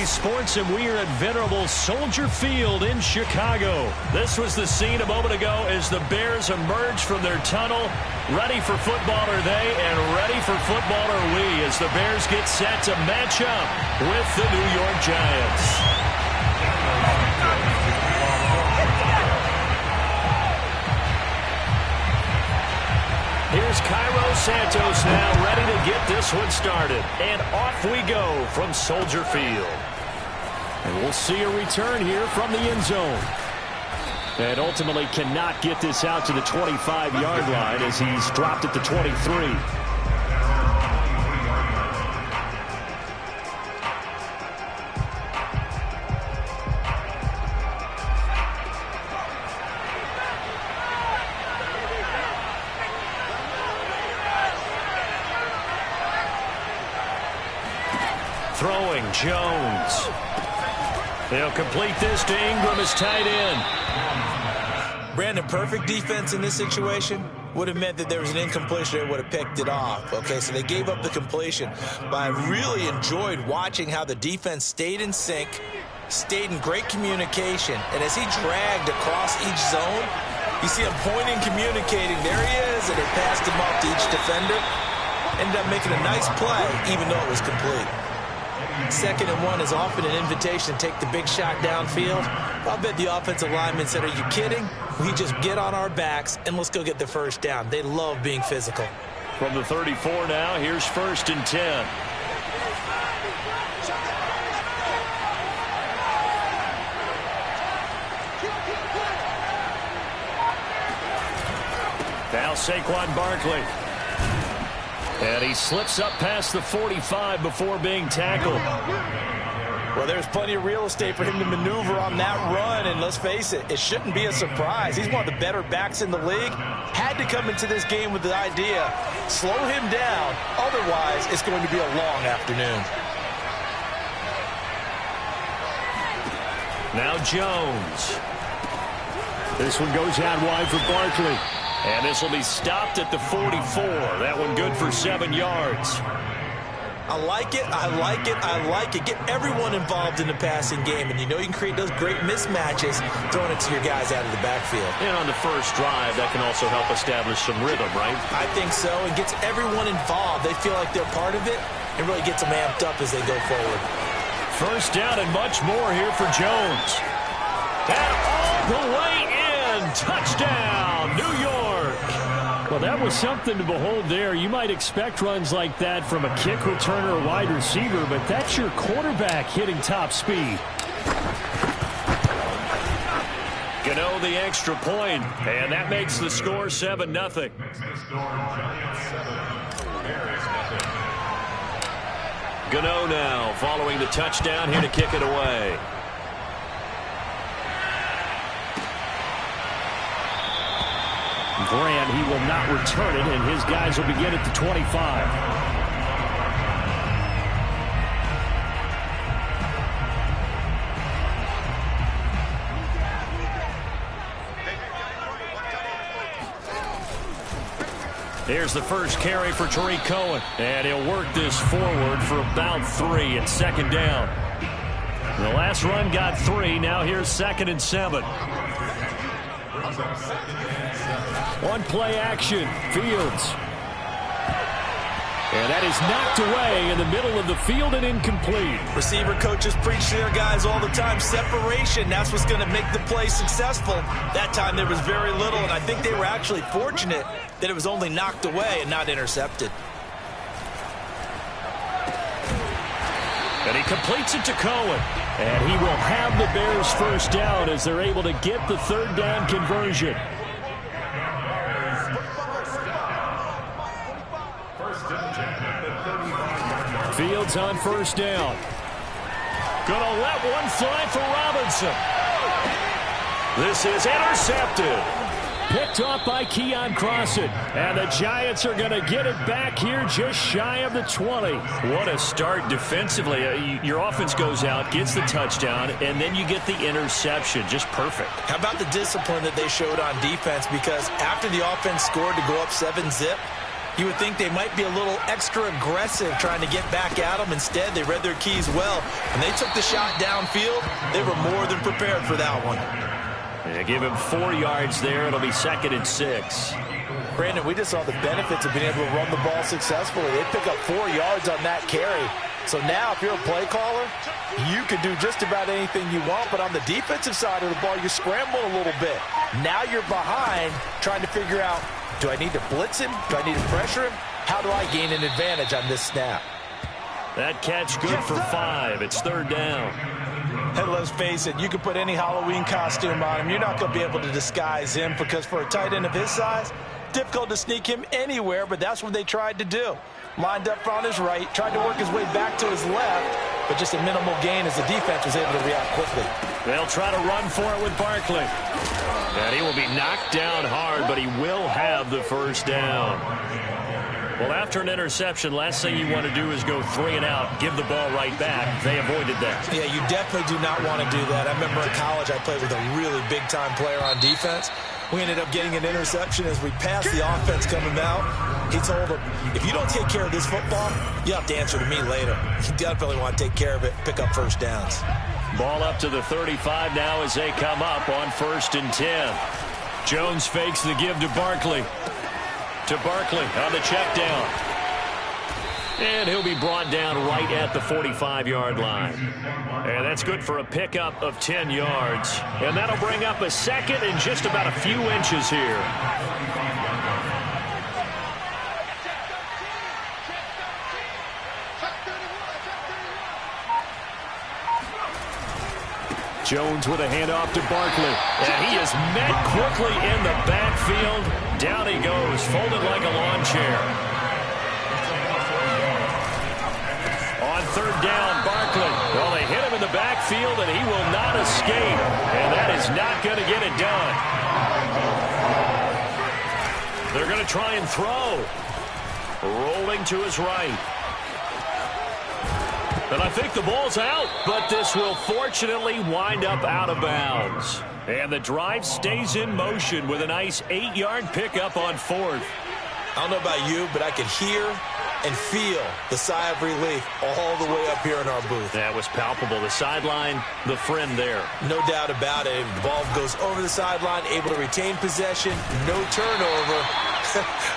CBS Sports, and we are at venerable Soldier Field in Chicago. This was the scene a moment ago as the Bears emerged from their tunnel. Ready for football are they, and ready for football are we, as the Bears get set to match up with the New York Giants. Here's Cairo Santos now ready to get this one started. And off we go from Soldier Field. And we'll see a return here from the end zone. And ultimately cannot get this out to the 25-yard line as he's dropped at the 23. Throwing, Jones. They'll complete this to Ingram as tight end. Brandon, perfect defense in this situation would have meant that there was an incompletion that would have picked it off. Okay, so they gave up the completion. But I really enjoyed watching how the defense stayed in sync, stayed in great communication, and as he dragged across each zone, you see him pointing, communicating. There he is, and they passed him off to each defender. Ended up making a nice play, even though it was complete. 2nd and 1 is often an invitation to take the big shot downfield. I'll bet the offensive lineman said, are you kidding? We just get on our backs and let's go get the first down. They love being physical. From the 34 now, here's 1st and 10. Now Saquon Barkley. And he slips up past the 45 before being tackled. Well, there's plenty of real estate for him to maneuver on that run, and let's face it, it shouldn't be a surprise. He's one of the better backs in the league. Had to come into this game with the idea, slow him down, otherwise it's going to be a long afternoon. Now Jones. This one goes out wide for Barkley. And this will be stopped at the 44. That one good for 7 yards. I like it, I like it, I like it. Get everyone involved in the passing game, and you know you can create those great mismatches throwing it to your guys out of the backfield. And on the first drive, that can also help establish some rhythm, right? I think so, and gets everyone involved. They feel like they're part of it, and really gets them amped up as they go forward. First down and much more here for Jones. And all the way in. Touchdown, New York. Well, that was something to behold there. You might expect runs like that from a kick returner or wide receiver, but that's your quarterback hitting top speed. Gano the extra point, and that makes the score 7-0. Gano now following the touchdown here to kick it away. Grant, he will not return it, and his guys will begin at the 25. Here's the first carry for Tariq Cohen, and he'll work this forward for about 3 at 2nd down. The last run got 3. Now here's 2nd and 7. On play action, Fields. And that is knocked away in the middle of the field and incomplete. Receiver coaches preach to their guys all the time. Separation, that's what's going to make the play successful. That time there was very little, and I think they were actually fortunate that it was only knocked away and not intercepted. And he completes it to Cohen. And he will have the Bears first down as they're able to get the 3rd down conversion. Fields on 1st down. Gonna let one fly for Robinson. This is intercepted. Picked off by Keon Crossen. And the Giants are going to get it back here just shy of the 20. What a start defensively. Your offense goes out, gets the touchdown, and then you get the interception. Just perfect. How about the discipline that they showed on defense? Because after the offense scored to go up 7-zip, You would think they might be a little extra aggressive trying to get back at them. Instead, they read their keys well. When they took the shot downfield, they were more than prepared for that one. They give him 4 yards there. It'll be 2nd and 6. Brandon, we just saw the benefits of being able to run the ball successfully. They pick up 4 yards on that carry. So now if you're a play caller, you can do just about anything you want. But on the defensive side of the ball, you're scrambling a little bit. Now you're behind trying to figure out, do I need to blitz him? Do I need to pressure him? How do I gain an advantage on this snap? That catch good for 5. It's 3rd down. And let's face it, you can put any Halloween costume on him. You're not going to be able to disguise him because for a tight end of his size, difficult to sneak him anywhere, but that's what they tried to do. Lined up on his right, tried to work his way back to his left, but just a minimal gain as the defense was able to react quickly. They'll try to run for it with Barkley. And he will be knocked down hard, but he will have the 1st down. Well, after an interception, last thing you want to do is go 3 and out, give the ball right back. They avoided that. Yeah, you definitely do not want to do that. I remember in college I played with a really big-time player on defense. We ended up getting an interception as we passed the offense coming out. He told him, if you don't take care of this football, you have to answer to me later. You definitely want to take care of it, pick up 1st downs. Ball up to the 35 now as they come up on 1st and 10. Jones fakes the give to Barkley. To Barkley on the check down. And he'll be brought down right at the 45-yard line. And that's good for a pickup of 10 yards. And that'll bring up a 2nd and just about a few inches here. Jones with a handoff to Barkley. And he is met quickly in the backfield. Down he goes, folded like a lawn chair. On 3rd down, Barkley. Well, they hit him in the backfield, and he will not escape. And that is not going to get it done. They're going to try and throw. Rolling to his right. And I think the ball's out, but this will fortunately wind up out of bounds. And the drive stays in motion with a nice 8-yard pickup on 4th. I don't know about you, but I could hear and feel the sigh of relief all the way up here in our booth. That was palpable. The sideline, the friend there. No doubt about it. The ball goes over the sideline, able to retain possession, no turnover.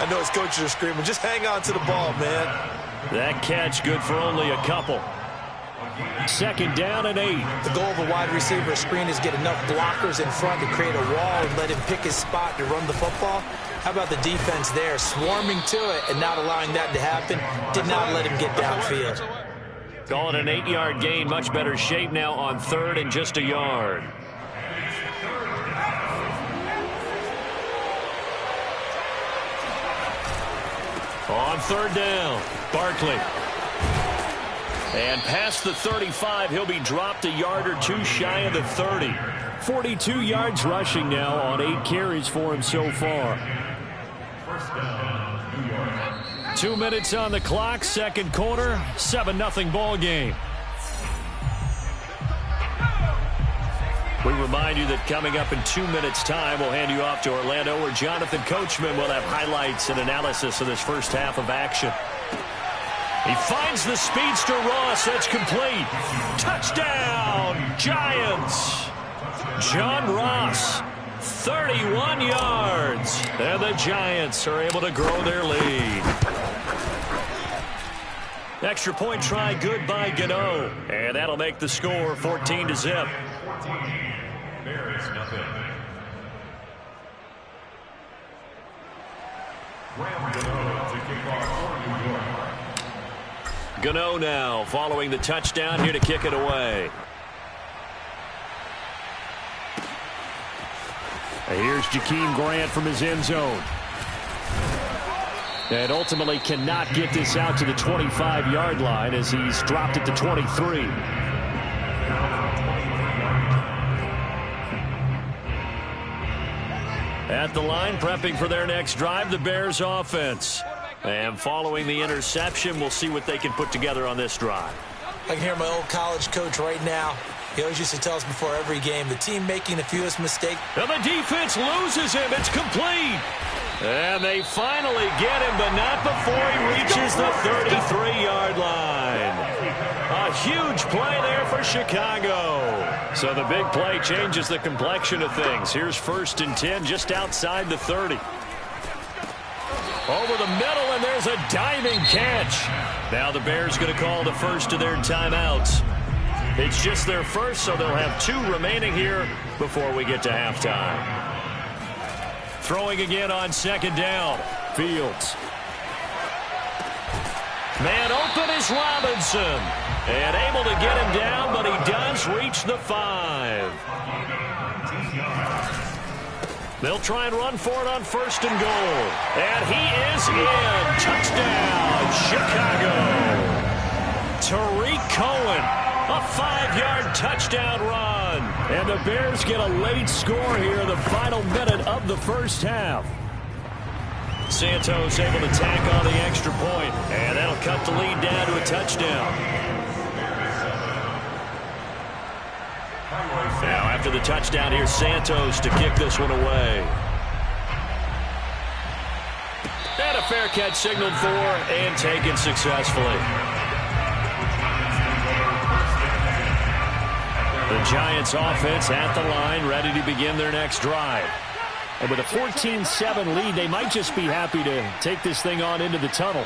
I know his coaches are screaming, just hang on to the ball, man. That catch good for only a couple. 2nd down and 8. The goal of a wide receiver screen is get enough blockers in front to create a wall and let him pick his spot to run the football. How about the defense there, swarming to it and not allowing that to happen? Did not let him get downfield. Call it an 8-yard gain. Much better shape now on 3rd and just a yard. On 3rd down, Barkley. And past the 35, he'll be dropped a yard or two shy of the 30. 42 yards rushing now on 8 carries for him so far. 2 minutes on the clock, 2nd quarter, 7-0 ball game. We remind you that coming up in 2 minutes' time, we'll hand you off to Orlando, where Jonathan Coachman will have highlights and analysis of this first half of action. He finds the speedster Ross. That's complete. Touchdown, Giants. John Ross, 31 yards. And the Giants are able to grow their lead. Extra point try good by Gano. And that'll make the score 14-0. Gano now following the touchdown, here to kick it away. And here's Jakeem Grant from his end zone. And ultimately cannot get this out to the 25-yard line as he's dropped it to 23. At the line, prepping for their next drive, the Bears offense. And following the interception, we'll see what they can put together on this drive. I can hear my old college coach right now. He always used to tell us before every game, the team making the fewest mistakes. And the defense loses him. It's complete. And they finally get him, but not before he reaches the 33-yard line. A huge play there for Chicago. So the big play changes the complexion of things. Here's 1st and 10 just outside the 30. Over the middle, and there's a diving catch. Now the Bears going to call the first of their timeouts. It's just their first, so they'll have 2 remaining here before we get to halftime. Throwing again on 2nd down. Fields. Man open is Robinson. And able to get him down, but he does reach the 5. They'll try and run for it on 1st and goal. And he is in. Touchdown, Chicago. Tariq Cohen, a 5-yard touchdown run. And the Bears get a late score here in the final minute of the first half. Santos able to tack on the extra point, and that'll cut the lead down to a touchdown. Now, after the touchdown, here's Santos to kick this one away. And a fair catch signaled for and taken successfully. The Giants offense at the line, ready to begin their next drive. And with a 14-7 lead, they might just be happy to take this thing on into the tunnel.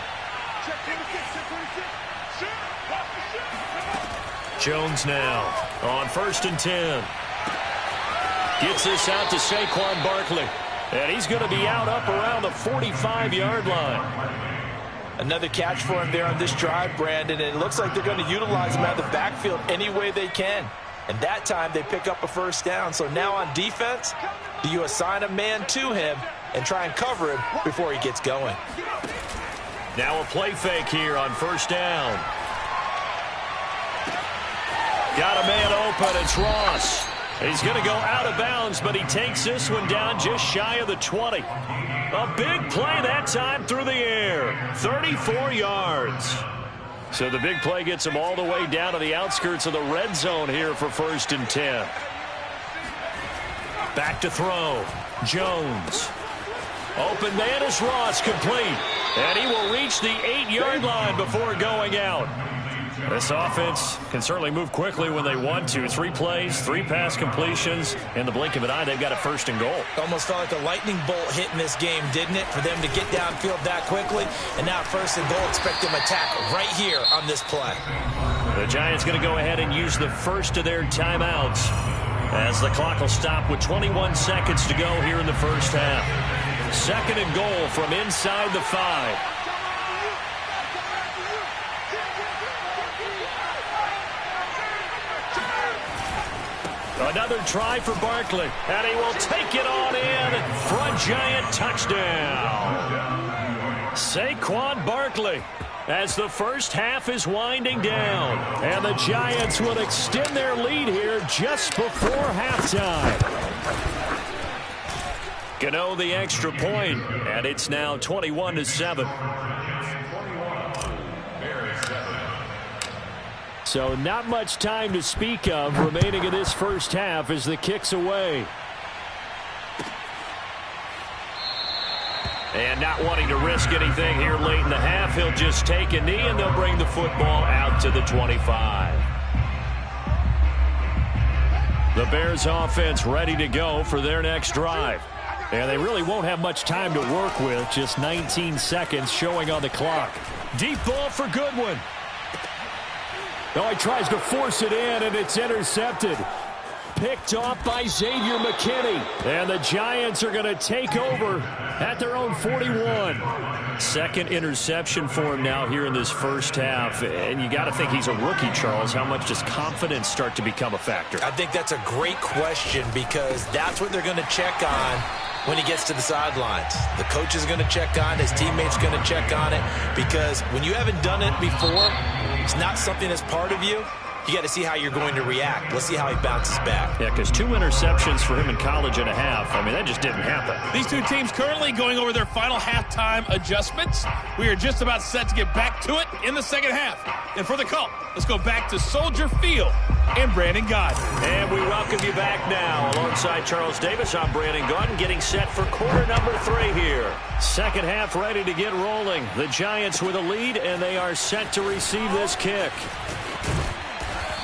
Jones now on 1st and 10. Gets this out to Saquon Barkley. And he's going to be out up around the 45-yard line. Another catch for him there on this drive, Brandon. And it looks like they're going to utilize him out of the backfield any way they can. And that time they pick up a 1st down. So now on defense, do you assign a man to him and try and cover him before he gets going? Now a play fake here on 1st down. Got a man open. It's Ross. He's going to go out of bounds, but he takes this one down just shy of the 20. A big play that time through the air. 34 yards. So the big play gets him all the way down to the outskirts of the red zone here for 1st and 10. Back to throw. Jones. Open man is Ross, complete. And he will reach the 8-yard line before going out. This offense can certainly move quickly when they want to. 3 plays, 3 pass completions. In the blink of an eye, they've got a 1st and goal. Almost felt like a lightning bolt hit in this game, didn't it? For them to get downfield that quickly. And now 1st and goal, expect them to attack right here on this play. The Giants going to go ahead and use the first of their timeouts as the clock will stop with 21 seconds to go here in the first half. 2nd and goal from inside the 5. Another try for Barkley, and he will take it on in for a Giant touchdown. Saquon Barkley as the first half is winding down, and the Giants will extend their lead here just before halftime. Gano the extra point, and it's now 21-7. So not much time to speak of remaining in this first half as the kick's away. And not wanting to risk anything here late in the half, he'll just take a knee and they'll bring the football out to the 25. The Bears offense ready to go for their next drive. And they really won't have much time to work with, just 19 seconds showing on the clock. Deep ball for Goodwin. Oh, he tries to force it in, and it's intercepted. Picked off by Xavier McKinney. And the Giants are going to take over at their own 41. 2nd interception for him now here in this first half. And you got to think he's a rookie, Charles. How much does confidence start to become a factor? I think that's a great question because that's what they're going to check on when he gets to the sidelines. The coach is going to check on, his teammates going to check on it, because when you haven't done it before, it's not something that's part of you. You got to see how you're going to react. Let's see how he bounces back. Yeah, because 2 interceptions for him in college and a half. I mean, that just didn't happen. These 2 teams currently going over their final halftime adjustments. We are just about set to get back to it in the second half. And for the call, let's go back to Soldier Field and Brandon Gaudin. And we welcome you back now. Alongside Charles Davis, I'm Brandon Gaudin, getting set for quarter number 3 here. Second half ready to get rolling. The Giants with a lead, and they are set to receive this kick.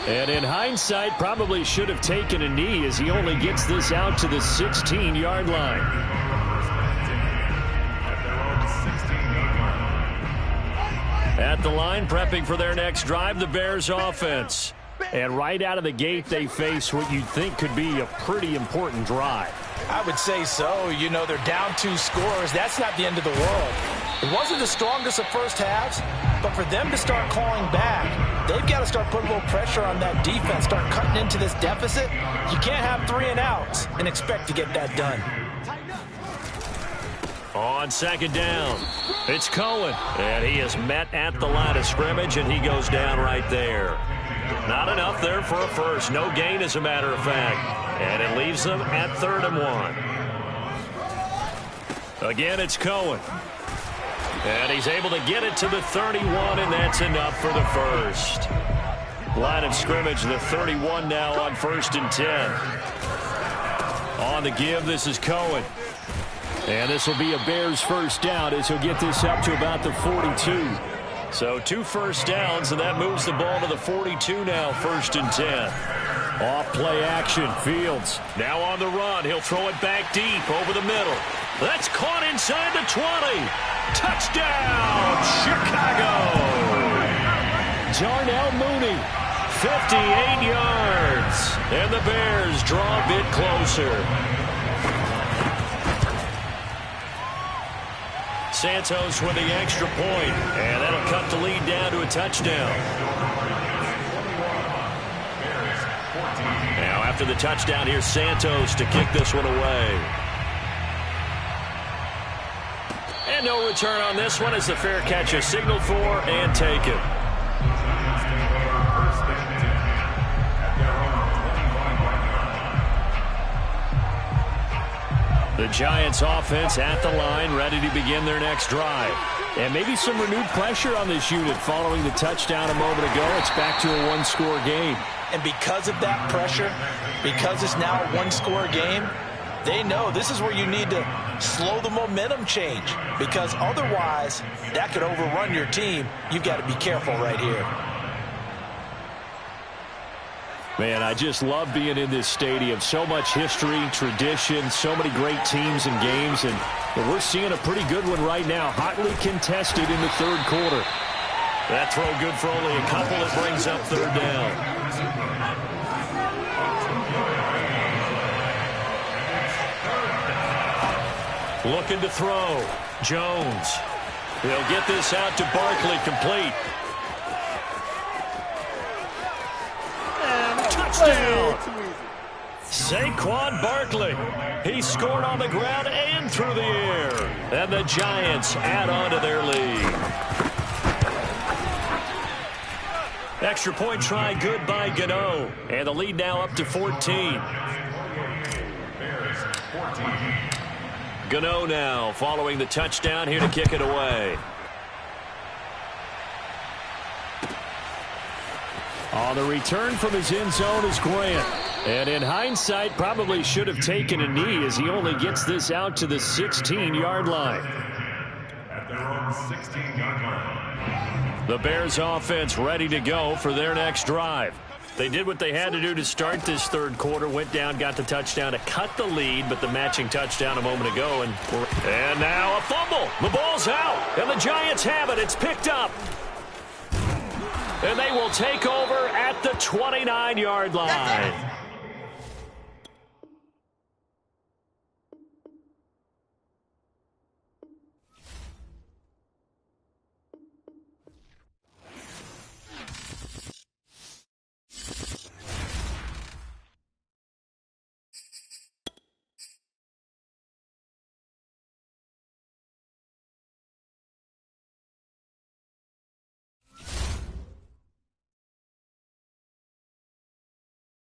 And in hindsight, probably should have taken a knee as he only gets this out to the 16-yard line. At the line, prepping for their next drive, the Bears offense. And right out of the gate, they face what you'd think could be a pretty important drive. I would say so. You know, they're down 2 scores. That's not the end of the world. It wasn't the strongest of first halves, but for them to start clawing back, they've got to start putting a little pressure on that defense, start cutting into this deficit. You can't have 3 and outs and expect to get that done. On second down, it's Cohen. And he is met at the line of scrimmage, and he goes down right there. Not enough there for a first. No gain, as a matter of fact. And it leaves them at 3rd and 1. Again, it's Cohen. And he's able to get it to the 31, and that's enough for the first. Line of scrimmage, the 31 now on 1st and 10. On the give, this is Cohen. And this will be a Bears first down as he'll get this up to about the 42. So 2 first downs, and that moves the ball to the 42 now, 1st and 10. Off play action, Fields. Now on the run, he'll throw it back deep over the middle. That's caught inside the 20. Touchdown, Chicago! Darnell Mooney, 58 yards. And the Bears draw a bit closer. Santos with the extra point, and that'll cut the lead down to a touchdown. Now after the touchdown, here's Santos to kick this one away. And no return on this one as the fair catch is signaled for and taken. The Giants offense at the line, ready to begin their next drive. And maybe some renewed pressure on this unit following the touchdown a moment ago. It's back to a 1-score game. And because of that pressure, because it's now a 1-score game, they know this is where you need to slow the momentum change. Because otherwise, that could overrun your team. You've got to be careful right here. Man, I just love being in this stadium. So much history, tradition, so many great teams and games. And we're seeing a pretty good one right now. Hotly contested in the 3rd quarter. That throw good for only a couple. It brings up 3rd down. Looking to throw. Jones. He'll get this out to Barkley, complete. Touchdown! Saquon Barkley. He scored on the ground and through the air. And the Giants add on to their lead. Extra point try good by Gano. And the lead now up to 14. Gano now following the touchdown here to kick it away. On the return from his end zone is Grant. And in hindsight, probably should have taken a knee as he only gets this out to the 16-yard line. At their own 16-yard line. The Bears offense ready to go for their next drive. They did what they had to do to start this 3rd quarter. Went down, got the touchdown to cut the lead, but the matching touchdown a moment ago. And now a fumble. The ball's out, and the Giants have it. It's picked up. And they will take over at the 29-yard line.